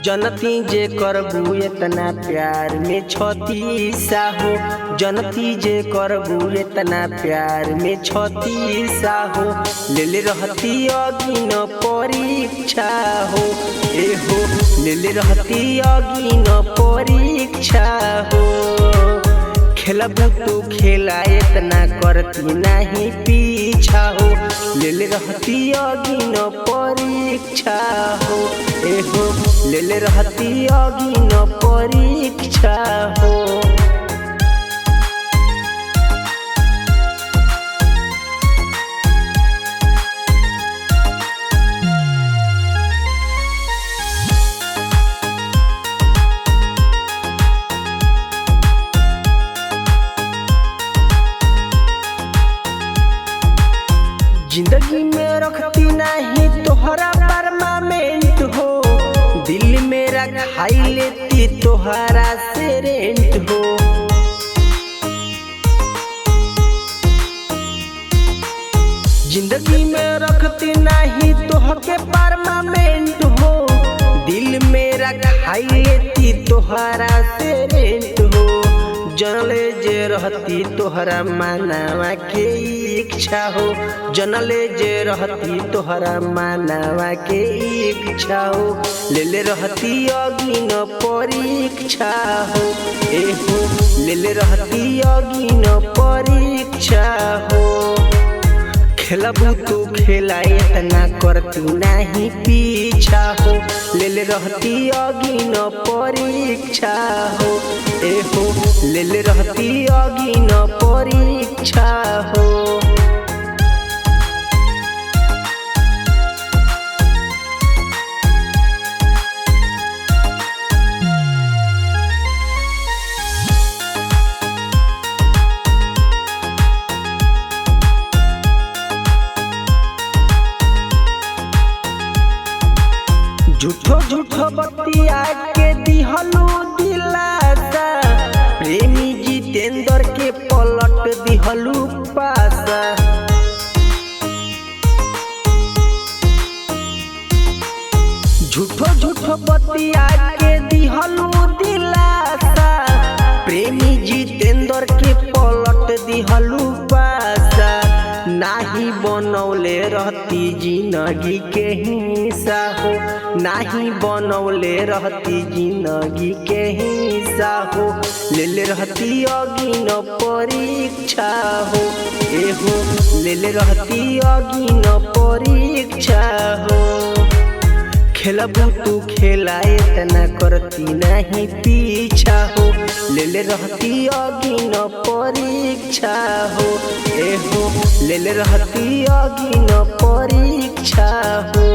जनती जे करबू इतना प्यार में छतीसा हो, जनती जे करबू इतना प्यार में छतीसा हो, ले रहती अगिन परीक्षा हो, ए हो ले रहती अगिन परीक्षा हो। खेलबू तू खेला इतना करती नहीं पीछा हो, ले रहती अगिन परीक्षा हो, ए हो ले रहती अगिन परीक्षा हो। जिंदगी में रखती नहीं तोहरा परमानेंट हो, दिल मेरा खाई लेती तोहरा से रेंट हो। जिंदगी में रखती नहीं तोहके परमानेंट हो, दिल मेरा खाई लेती तोहरा से रेंट हो। जनले जे रहती तोहरा मानवा के इच्छा हो, जनले जे रहती तोहरा मानवा के इच्छा हो, ले रहती अगिन परीक्षा हो, ए हो ले रहती अगिन परीक्षा हो। खेलबू तू खेला इतना करती नहीं पीछा हो, ले रहती अगिन परीक्षा हो, ए हो ले रहती अगिन परीक्षा हो। झूठो झूठो बतिया के दिहलू दिलासा, प्रेमी जितेंद्र के पलट दिहलू पासा। झूठो झूठो बतिया के दिहलू दिलासा, प्रेमी जितेंद्र के पलट दिहलू पासा। नाही बनौले रहती जिंदगी के हिस्सा हो, नाही बनौले रहती जिंदगी के हिस्सा हो, ले रहती अगिन परीक्षा हो, ए हो ले रहती अगिन परीक्षा हो। खेलबू तू खेला इतना करती नहीं पीछा हो, ले रहती अगिन परीक्षा हो, ए हो ले रहती अगिन परीक्षा हो।